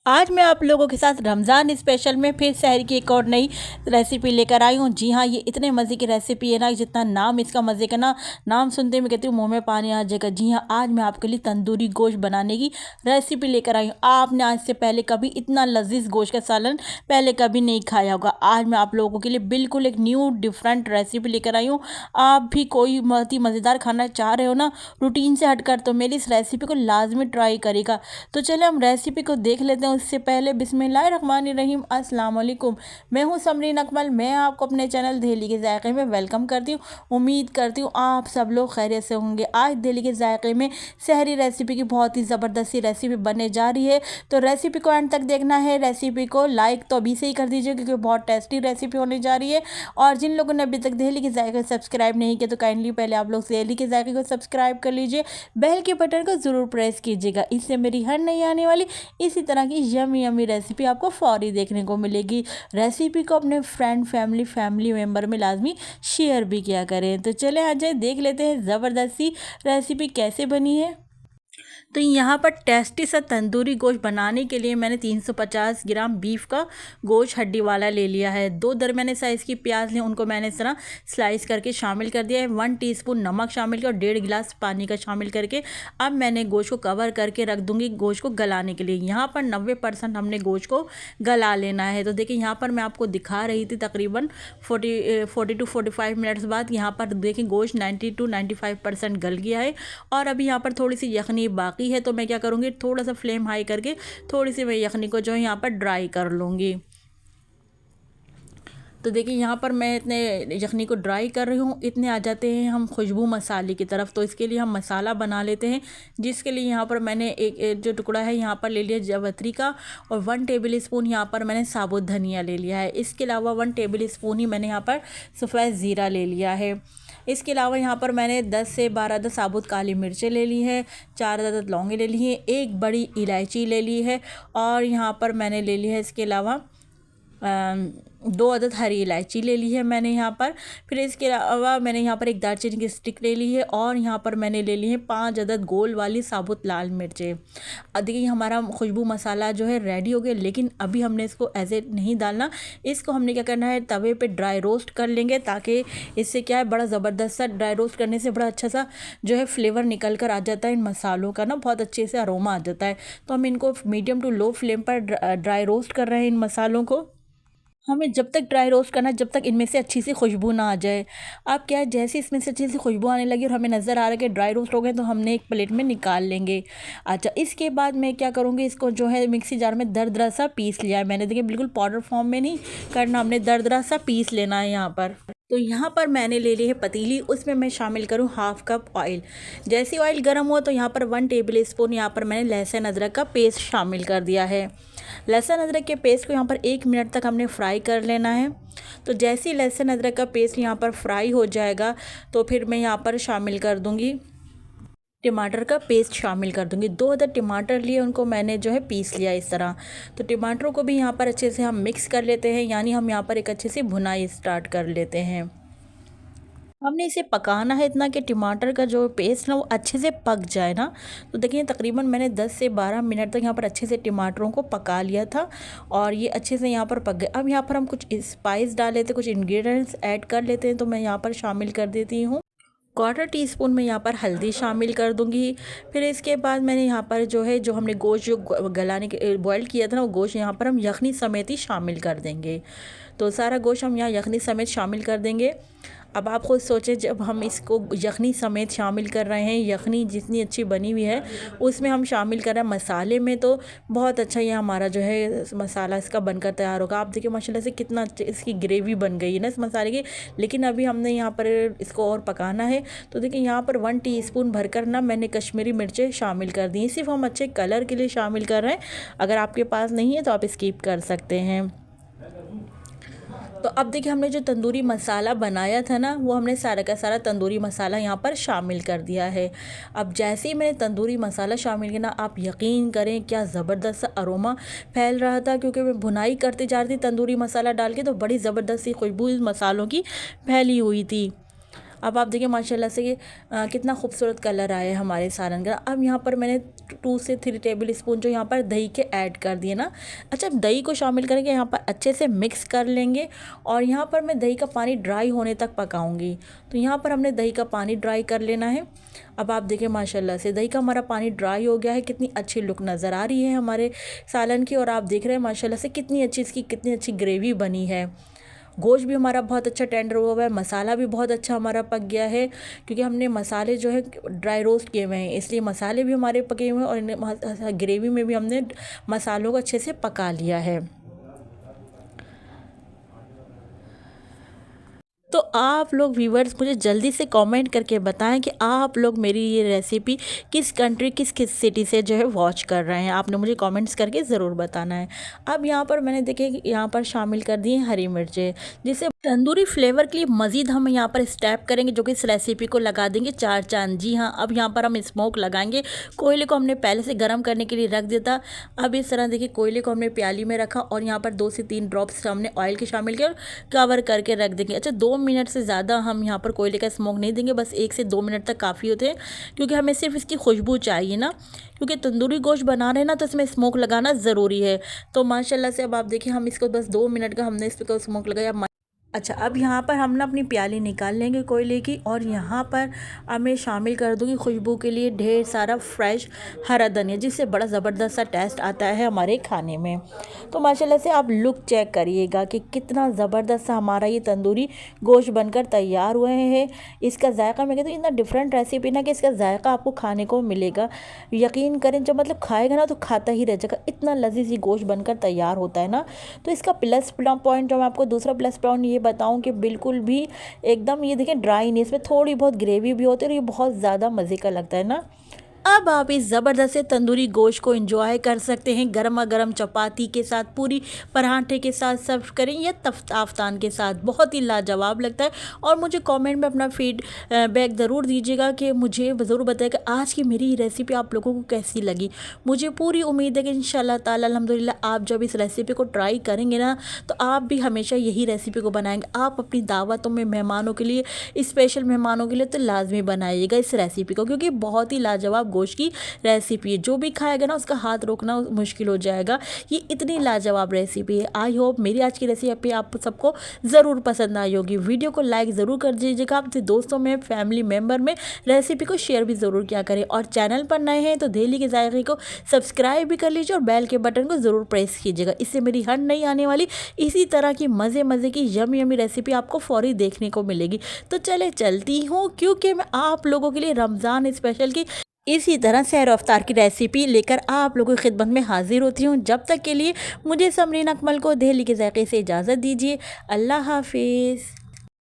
आज मैं आप लोगों के साथ रमज़ान स्पेशल में फिर शहर की एक और नई रेसिपी लेकर आई हूँ। जी हाँ, ये इतने मज़े की रेसिपी है ना, जितना नाम इसका मज़े का ना, नाम सुनते मैं कहती हूँ मुंह में पानी आ जाएगा। जी हाँ, आज मैं आपके लिए तंदूरी गोश्त बनाने की रेसिपी लेकर आई हूँ। आपने आज से पहले कभी इतना लजीज गोश्त का सालन पहले कभी नहीं खाया होगा। आज मैं आप लोगों के लिए बिल्कुल एक न्यू डिफरेंट रेसिपी लेकर आई हूँ। आप भी कोई बहुत ही मज़ेदार खाना चाह रहे हो ना, रूटीन से हटकर, तो मेरी इस रेसिपी को लाजमी ट्राई करेगा। तो चले हम रेसिपी को देख लेते हैं। उससे पहले बिस्मिल्लाहिर्रहमानिर्रहीम, अस्सलाम वालेकुम। मैं हूं समरीन अकमल। मैं आपको अपने चैनल दहली के जायके में वेलकम करती हूं। उम्मीद करती हूं आप सब लोग खैरियत से होंगे। आज दहली के जायके में शहरी रेसिपी की बहुत ही ज़बरदस्त रेसिपी बनने जा रही है, तो रेसिपी को एंड तक देखना है। रेसिपी को लाइक तो अभी से ही कर दीजिए, क्योंकि बहुत टेस्टी रेसिपी होने जा रही है। और जिन लोगों ने अभी तक दहली के जायके सब्सक्राइब नहीं किया, तो काइंडली पहले आप लोग दहली के जायके को सब्सक्राइब कर लीजिए, बेल के बटन को ज़रूर प्रेस कीजिएगा। इससे मेरी हर नई आने वाली इसी तरह की यमी यमी रेसिपी आपको फौरी देखने को मिलेगी। रेसिपी को अपने फ्रेंड फैमिली मेम्बर में लाजमी शेयर भी किया करें। तो चले आ जाए, देख लेते हैं ज़बरदस्त सी रेसिपी कैसे बनी है। तो यहाँ पर टेस्टी सा तंदूरी गोश्त बनाने के लिए मैंने 350 ग्राम बीफ का गोश्त हड्डी वाला ले लिया है। 2 दरमियाने साइज़ की प्याज लें, उनको मैंने इस तरह स्लाइस करके शामिल कर दिया है। 1 टीस्पून नमक शामिल किया और 1.5 गिलास पानी का शामिल करके अब मैंने गोश्त को कवर करके रख दूँगी गोश्त को गलाने के लिए। यहाँ पर 90% हमने गोश्त को गला लेना है। तो देखिए यहाँ पर मैं आपको दिखा रही थी तकरीबन 40 टू 45 मिनट्स बाद यहाँ पर देखिए गोश्त 90 टू 95% गल गया है। और अभी यहाँ पर थोड़ी सी यखनी बाकी है, तो मैं क्या करूँगी, थोड़ा सा फ्लेम हाई करके थोड़ी सी मैं यखनी को जो है यहाँ पर ड्राई कर लूँगी। तो देखिए यहाँ पर मैं इतने यखनी को ड्राई कर रही हूँ। इतने आ जाते हैं हम खुशबू मसाले की तरफ। तो इसके लिए हम मसाला बना लेते हैं, जिसके लिए यहाँ पर मैंने एक जो टुकड़ा है यहाँ पर ले लिया जावित्री का, और 1 टेबल स्पून यहाँ पर मैंने साबुत धनिया ले लिया है। इसके अलावा 1 टेबल स्पून ही मैंने यहाँ पर सफ़ेद ज़ीरा ले लिया है। इसके अलावा यहाँ पर मैंने 10 से 12 साबुत काली मिर्चें ले ली है, 4 अदद लौंगे ले ली हैं, 1 बड़ी इलायची ले ली है, और यहाँ पर मैंने ले ली है इसके अलावा 2 अदद हरी इलायची ले ली है मैंने यहाँ पर। फिर इसके अलावा मैंने यहाँ पर 1 दालचीनी की स्टिक ले ली है, और यहाँ पर मैंने ले ली है 5 अदद गोल वाली साबुत लाल मिर्चें। अब देखिए हमारा खुशबू मसाला जो है रेडी हो गया, लेकिन अभी हमने इसको ऐसे नहीं डालना। इसको हमने क्या करना है, तवे पे ड्राई रोस्ट कर लेंगे, ताकि इससे क्या है, बड़ा ज़बरदस्त सा ड्राई रोस्ट करने से बड़ा अच्छा सा जो है फ्लेवर निकल कर आ जाता है इन मसालों का ना, बहुत अच्छे से अरोमा आ जाता है। तो हम इनको मीडियम टू लो फ्लेम पर ड्राई रोस्ट कर रहे हैं इन मसालों को। हमें जब तक ड्राई रोस्ट करना है, जब तक इनमें से अच्छी सी खुशबू ना आ जाए। अब क्या है, जैसे इसमें से अच्छी सी खुशबू आने लगी और हमें नज़र आ रहा है कि ड्राई रोस्ट हो गए, तो हमने एक प्लेट में निकाल लेंगे। अच्छा, इसके बाद मैं क्या करूँगी, इसको जो है मिक्सी जार में दरदरा सा पीस लिया है मैंने। देखिए बिल्कुल पाउडर फॉर्म में नहीं करना, हमने दरदरा सा पीस लेना है यहाँ पर। तो यहाँ पर मैंने ले ली है पतीली, उसमें मैं शामिल करूँ 1/2 कप ऑयल। जैसे ऑयल गर्म हुआ, तो यहाँ पर 1 टेबल स्पून यहाँ पर मैंने लहसुन अदरक का पेस्ट शामिल कर दिया है। लहसुन अदरक के पेस्ट को यहाँ पर 1 मिनट तक हमने फ्राई कर लेना है। तो जैसे ही लहसुन अदरक का पेस्ट यहाँ पर फ्राई हो जाएगा, तो फिर मैं यहाँ पर शामिल कर दूँगी टमाटर का पेस्ट शामिल कर दूंगी। 2 अदद टमाटर लिए, उनको मैंने जो है पीस लिया इस तरह। तो टमाटरों को भी यहाँ पर अच्छे से हम मिक्स कर लेते हैं, यानी हम यहाँ पर एक अच्छे से भुनाई स्टार्ट कर लेते हैं। हमने इसे पकाना है इतना कि टमाटर का जो पेस्ट ना वो अच्छे से पक जाए ना। तो देखिए तकरीबन मैंने 10 से 12 मिनट तक यहाँ पर अच्छे से टमाटरों को पका लिया था, और ये अच्छे से यहाँ पर पक गए। अब यहाँ पर हम कुछ स्पाइस डाल लेते हैं, कुछ इंग्रेडिएंट्स ऐड कर लेते हैं। तो मैं यहाँ पर शामिल कर देती हूँ 1/4 टीस्पून में यहाँ पर हल्दी शामिल कर दूँगी। फिर इसके बाद मैंने यहाँ पर जो है, जो हमने गोश्त जो गलाने के बॉयल किया था ना, वो गोश्त यहाँ पर हम यखनी समेत ही शामिल कर देंगे। तो सारा गोश्त हम यहाँ यखनी समेत शामिल कर देंगे। अब आप खुद सोचें, जब हम इसको यखनी समेत शामिल कर रहे हैं, यखनी जितनी अच्छी बनी हुई है उसमें हम शामिल कर रहे हैं मसाले में, तो बहुत अच्छा ये हमारा जो है मसाला इसका बनकर तैयार होगा। आप देखिए माशाल्लाह से कितना इसकी ग्रेवी बन गई है ना इस मसाले की। लेकिन अभी हमने यहाँ पर इसको और पकाना है। तो देखिए यहाँ पर 1 टीस्पून भरकर ना मैंने कश्मीरी मिर्चें शामिल कर दी। सिर्फ हम अच्छे कलर के लिए शामिल कर रहे हैं, अगर आपके पास नहीं है तो आप स्किप कर सकते हैं। तो अब देखिए हमने जो तंदूरी मसाला बनाया था ना, वो हमने सारा का सारा तंदूरी मसाला यहाँ पर शामिल कर दिया है। अब जैसे ही मैंने तंदूरी मसाला शामिल किया ना, आप यकीन करें क्या ज़बरदस्त सा अरोमा फैल रहा था, क्योंकि मैं भुनाई करती जा रही थी तंदूरी मसाला डाल के, तो बड़ी ज़बरदस्त सी खुशबू इस मसालों की फैली हुई थी। अब आप देखिए माशाल्लाह से कितना खूबसूरत कलर आया है हमारे सालन का। अब यहाँ पर मैंने 2 से 3 टेबल स्पून जो यहाँ पर दही के ऐड कर दिए ना। अच्छा, दही को शामिल करके यहाँ पर अच्छे से मिक्स कर लेंगे और यहाँ पर मैं दही का पानी ड्राई होने तक पकाऊंगी। तो यहाँ पर हमने दही का पानी ड्राई कर लेना है। अब आप देखिए माशाल्लाह से दही का हमारा पानी ड्राई हो गया है। कितनी अच्छी लुक नज़र आ रही है हमारे सालन की। और आप देख रहे हैं माशाल्लाह से कितनी अच्छी ग्रेवी बनी है। गोश्त भी हमारा बहुत अच्छा टेंडर हुआ है, मसाला भी बहुत अच्छा हमारा पक गया है, क्योंकि हमने मसाले जो है ड्राई रोस्ट किए हुए हैं, इसलिए मसाले भी हमारे पके हुए हैं और ग्रेवी में भी हमने मसालों को अच्छे से पका लिया है। तो आप लोग व्यूवर्स मुझे जल्दी से कमेंट करके बताएं कि आप लोग मेरी ये रेसिपी किस कंट्री किस सिटी से जो है वॉच कर रहे हैं। आपने मुझे कमेंट्स करके ज़रूर बताना है। अब यहाँ पर मैंने देखिए यहाँ पर शामिल कर दी हरी मिर्चें, जिससे तंदूरी फ्लेवर के लिए मज़ीद हम यहाँ पर स्टेप करेंगे, जो कि इस रेसिपी को लगा देंगे 4 चांद। जी हाँ, अब यहाँ पर हम स्मोक लगाएंगे। कोयले को हमने पहले से गर्म करने के लिए रख दिया था। अब इस तरह देखिए कोयले को हमने प्याली में रखा और यहाँ पर 2 से 3 ड्रॉप्स हमने ऑयल के शामिल किया और कवर करके रख देंगे। अच्छा, 2 मिनट से ज़्यादा हम यहाँ पर कोयले का स्मोक नहीं देंगे, बस 1 से 2 मिनट तक काफ़ी होते हैं, क्योंकि हमें सिर्फ इसकी खुशबू चाहिए ना, क्योंकि तंदूरी गोश्त बना रहे हैं ना, तो इसमें स्मोक लगाना ज़रूरी है। तो माशाल्लाह से अब आप देखिए हम इसको बस 2 मिनट का हमने इस पर स्मोक लगाया। अच्छा, अब यहाँ पर हम ना अपनी प्याली निकाल लेंगे कोयले की और यहाँ पर अब मैं शामिल कर दूँगी खुशबू के लिए ढेर सारा फ्रेश हरा धनिया, जिससे बड़ा ज़बरदस्त सा टेस्ट आता है हमारे खाने में। तो माशाल्लाह से आप लुक चेक करिएगा कि कितना ज़बरदस्त सा हमारा ये तंदूरी गोश्त बनकर तैयार हुए हैं। इसका जायका मैं कहती हूँ इतना डिफरेंट रेसिपी ना कि इसका जायका आपको खाने को मिलेगा। यकीन करें, जब मतलब खाएगा ना तो खाता ही रह जाएगा, इतना लजीज ये गोश्त बनकर तैयार होता है ना। तो इसका प्लस पॉइंट जो मैं आपको दूसरा प्लस पॉइंट ये बताऊं कि बिल्कुल भी एकदम ये देखें ड्राई नहीं, इसमें थोड़ी बहुत ग्रेवी भी होती है और ये बहुत ज़्यादा मज़े का लगता है ना। अब आप इस ज़बरदस्त से तंदूरी गोश्त को एंजॉय कर सकते हैं गर्मा गर्म चपाती के साथ, पूरी पराठे के साथ सर्व करें या आफ्तान के साथ। बहुत ही लाजवाब लगता है। और मुझे कमेंट में अपना फीडबैक ज़रूर दीजिएगा कि मुझे ज़रूर बताएं कि आज की मेरी रेसिपी आप लोगों को कैसी लगी। मुझे पूरी उम्मीद है कि इंशाल्लाह ताला अल्हम्दुलिल्लाह आप जब इस रेसिपी को ट्राई करेंगे ना, तो आप भी हमेशा यही रेसिपी को बनाएंगे। आप अपनी दावतों में मेहमानों के लिए, स्पेशल मेहमानों के लिए तो लाजमी बनाइएगा इस रेसिपी को, क्योंकि बहुत ही लाजवाब गोश्त की रेसिपी है। जो भी खाएगा ना उसका हाथ रोकना मुश्किल हो जाएगा, ये इतनी लाजवाब रेसिपी है। आई होप मेरी आज की रेसिपी आप सबको ज़रूर पसंद आई होगी। वीडियो को लाइक ज़रूर कर दीजिएगा, अपने दोस्तों में, फैमिली मेम्बर में रेसिपी को शेयर भी ज़रूर किया करें। और चैनल पर नए हैं तो दिल्ली के जायके को सब्सक्राइब भी कर लीजिए और बेल के बटन को ज़रूर प्रेस कीजिएगा। इससे मेरी हर नई आने वाली इसी तरह की मज़े की यमी रेसिपी आपको फौरी देखने को मिलेगी। तो चलती हूँ, क्योंकि मैं आप लोगों के लिए रमज़ान स्पेशल की इसी तरह सहर अफ्तार की रेसिपी लेकर आप लोगों की खिदमत में हाजिर होती हूँ। जब तक के लिए मुझे समरीन अकमल को दिल्ली के जायके से इजाज़त दीजिए। अल्लाह हाफिज़।